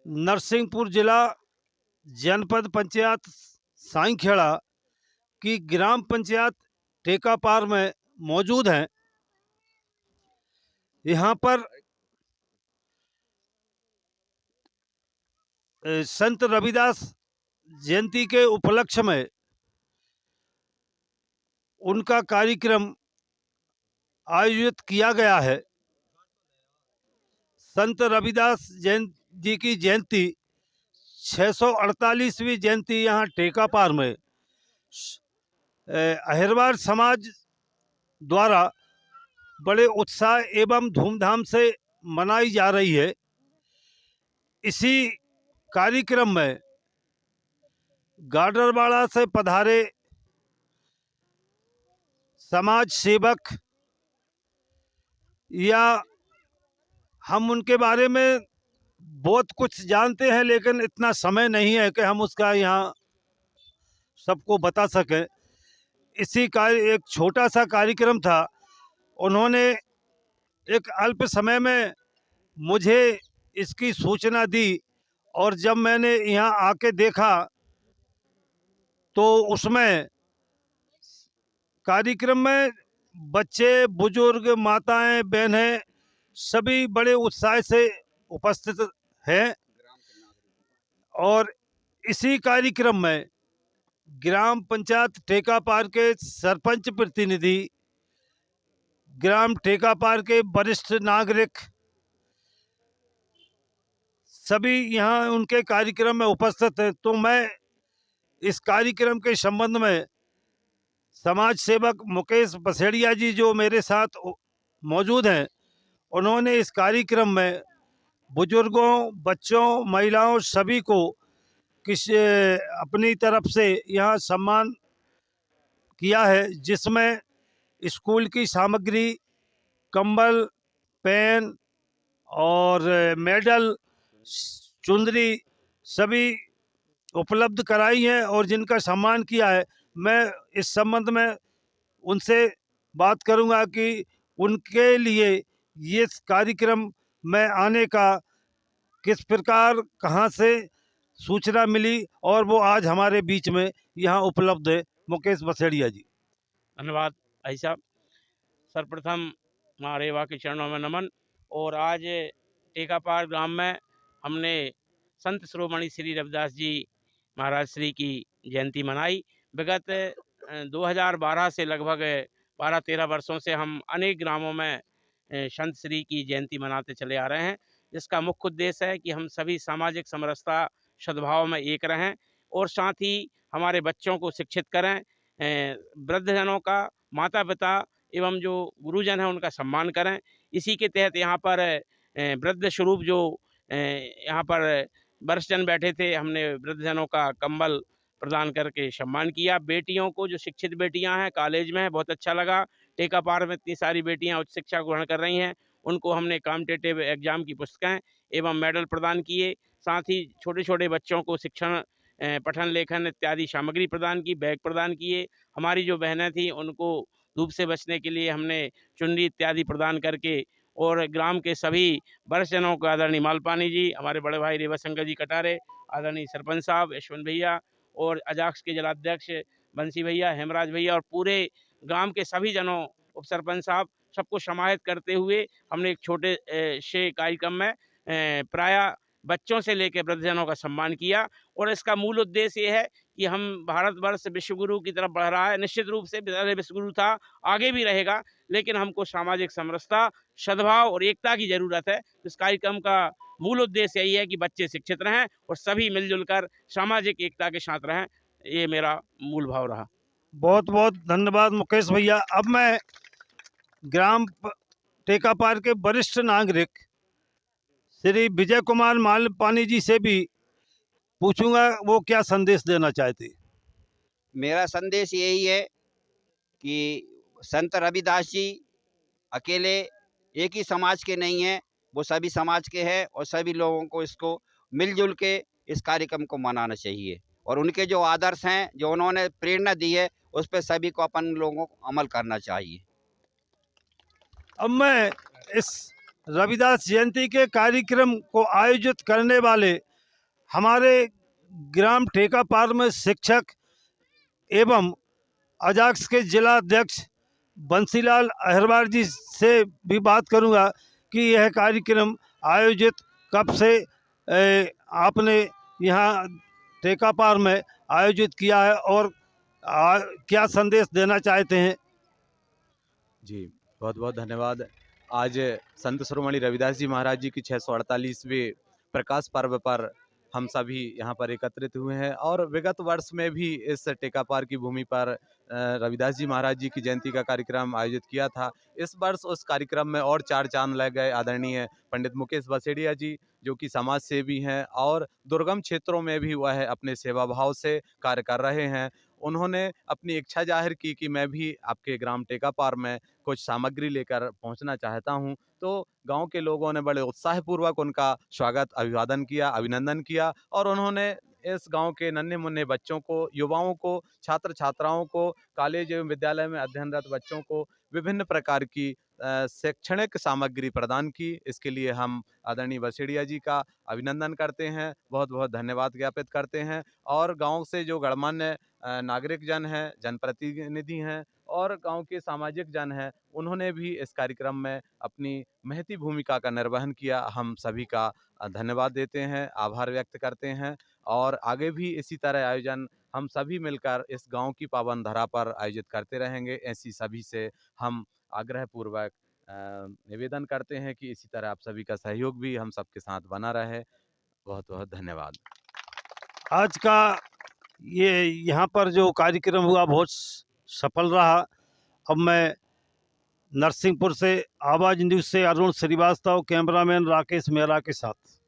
नरसिंहपुर जिला जनपद पंचायत साईंखेड़ा की ग्राम पंचायत टेकापार में मौजूद हैं। यहाँ पर संत रविदास जयंती के उपलक्ष्य में उनका कार्यक्रम आयोजित किया गया है। संत रविदास जी की जयंती 648वीं जयंती यहाँ टेकापार में अहिरवार समाज द्वारा बड़े उत्साह एवं धूमधाम से मनाई जा रही है। इसी कार्यक्रम में गाडरवाड़ा से पधारे समाज सेवक या हम उनके बारे में बहुत कुछ जानते हैं, लेकिन इतना समय नहीं है कि हम उसका यहाँ सबको बता सकें। इसी का एक छोटा सा कार्यक्रम था। उन्होंने एक अल्प समय में मुझे इसकी सूचना दी और जब मैंने यहाँ आके देखा तो उसमें कार्यक्रम में बच्चे, बुजुर्ग, माताएं, बहनें सभी बड़े उत्साह से उपस्थित हैं। और इसी कार्यक्रम में ग्राम पंचायत टेकापार के सरपंच प्रतिनिधि, ग्राम टेकापार के वरिष्ठ नागरिक सभी यहाँ उनके कार्यक्रम में उपस्थित हैं। तो मैं इस कार्यक्रम के संबंध में समाज सेवक मुकेश बसेड़िया जी जो मेरे साथ मौजूद हैं, उन्होंने इस कार्यक्रम में बुजुर्गों, बच्चों, महिलाओं सभी को अपनी तरफ से यहाँ सम्मान किया है, जिसमें स्कूल की सामग्री, कंबल, पेन और मेडल, चुंदरी सभी उपलब्ध कराई हैं और जिनका सम्मान किया है। मैं इस संबंध में उनसे बात करूंगा कि उनके लिए ये कार्यक्रम में आने का किस प्रकार, कहां से सूचना मिली और वो आज हमारे बीच में यहाँ उपलब्ध है। मुकेश बसेड़िया जी। धन्यवाद भाई साहब। सर्वप्रथम माँ रेवा के चरणों में नमन। और आज टेकापार ग्राम में हमने संत शिरोमणि श्री रविदास जी महाराज श्री की जयंती मनाई। विगत 2012 से लगभग 12-13 वर्षों से हम अनेक ग्रामों में संत श्री की जयंती मनाते चले आ रहे हैं, जिसका मुख्य उद्देश्य है कि हम सभी सामाजिक समरसता, सद्भाव में एक रहें और साथ ही हमारे बच्चों को शिक्षित करें, वृद्धजनों का, माता पिता एवं जो गुरुजन हैं उनका सम्मान करें। इसी के तहत यहाँ पर वृद्ध स्वरूप जो यहाँ पर वरिष्ठजन बैठे थे, हमने वृद्धजनों का कंबल प्रदान करके सम्मान किया। बेटियों को, जो शिक्षित बेटियां हैं, कॉलेज में हैं, बहुत अच्छा लगा। टेकापार में इतनी सारी बेटियां उच्च शिक्षा ग्रहण कर रही हैं, उनको हमने कॉम्पिटिटिव एग्जाम की पुस्तकें एवं मेडल प्रदान किए। साथ ही छोटे छोटे बच्चों को शिक्षण, पठन लेखन इत्यादि सामग्री प्रदान की, बैग प्रदान किए। हमारी जो बहनें थीं उनको धूप से बचने के लिए हमने चुन्नी इत्यादि प्रदान करके, और ग्राम के सभी वरिष्ठजनों को, आदरणीय मालपानी जी, हमारे बड़े भाई रेवा शंकर जी कटारे, आदरणीय सरपंच साहब यशवंत भैया और अजाक्स के जिलाध्यक्ष बंसी भैया, हेमराज भैया और पूरे ग्राम के सभी जनों, उप सरपंच साहब, सबको समाहित करते हुए हमने एक छोटे से कार्यक्रम में प्रायः बच्चों से लेकर वृद्धजनों का सम्मान किया। और इसका मूल उद्देश्य ये है कि हम भारतवर्ष विश्वगुरु की तरफ बढ़ रहा है। निश्चित रूप से विश्वगुरु था, आगे भी रहेगा, लेकिन हमको सामाजिक समरसता, सद्भाव और एकता की जरूरत है। इस कार्यक्रम का मूल उद्देश्य यही है कि बच्चे शिक्षित रहें और सभी मिलजुल कर सामाजिक एकता के साथ रहें। ये मेरा मूल भाव रहा। बहुत बहुत धन्यवाद मुकेश भैया। अब मैं ग्राम टेकापार के वरिष्ठ नागरिक श्री विजय कुमार मालपानी जी से भी पूछूंगा वो क्या संदेश देना चाहते। मेरा संदेश यही है कि संत रविदास जी अकेले एक ही समाज के नहीं हैं, वो सभी समाज के हैं और सभी लोगों को इसको मिलजुल के इस कार्यक्रम को मनाना चाहिए। और उनके जो आदर्श हैं, जो उन्होंने प्रेरणा दी है, उस पर सभी को अपन लोगों को अमल करना चाहिए। अब मैं इस रविदास जयंती के कार्यक्रम को आयोजित करने वाले हमारे ग्राम टेकापार में शिक्षक एवं अजाक्स के जिला अध्यक्ष बंसीलाल अहिरवार जी से भी बात करूंगा कि यह कार्यक्रम आयोजित कब से आपने यहाँ टेकापार में आयोजित किया है और क्या संदेश देना चाहते हैं। जी, बहुत बहुत धन्यवाद। आज संत शिरोमणि रविदास जी महाराज जी की 648वें प्रकाश पर्व पर हम सभी यहाँ पर एकत्रित हुए हैं और विगत वर्ष में भी इस टेकापार की भूमि पर रविदास जी महाराज जी की जयंती का कार्यक्रम आयोजित किया था। इस वर्ष उस कार्यक्रम में और 4 चांद लग गए। आदरणीय पंडित मुकेश बसेड़िया जी, जो कि समाज सेवी हैं और दुर्गम क्षेत्रों में भी वह अपने सेवा भाव से कार्य कर रहे हैं, उन्होंने अपनी इच्छा जाहिर की कि मैं भी आपके ग्राम टेकापार में कुछ सामग्री लेकर पहुंचना चाहता हूं। तो गांव के लोगों ने बड़े उत्साहपूर्वक उनका स्वागत, अभिवादन किया, अभिनंदन किया और उन्होंने इस गांव के नन्हे मुन्ने बच्चों को, युवाओं को, छात्र छात्राओं को, कॉलेज एवं विद्यालय में अध्ययनरत बच्चों को विभिन्न प्रकार की शैक्षणिक सामग्री प्रदान की। इसके लिए हम आदरणीय बसेड़िया जी का अभिनंदन करते हैं, बहुत बहुत धन्यवाद ज्ञापित करते हैं। और गांव से जो गणमान्य नागरिक जन हैं, जनप्रतिनिधि हैं और गांव के सामाजिक जन हैं, उन्होंने भी इस कार्यक्रम में अपनी महती भूमिका का निर्वहन किया। हम सभी का धन्यवाद देते हैं, आभार व्यक्त करते हैं और आगे भी इसी तरह आयोजन हम सभी मिलकर इस गांव की पावन धरा पर आयोजित करते रहेंगे। ऐसी सभी से हम आग्रहपूर्वक निवेदन करते हैं कि इसी तरह आप सभी का सहयोग भी हम सबके साथ बना रहे। बहुत बहुत धन्यवाद। आज का ये यहाँ पर जो कार्यक्रम हुआ बहुत सफल रहा। अब मैं नरसिंहपुर से आवाज़ न्यूज़ से अरुण श्रीवास्तव, कैमरामैन राकेश मेहरा के साथ।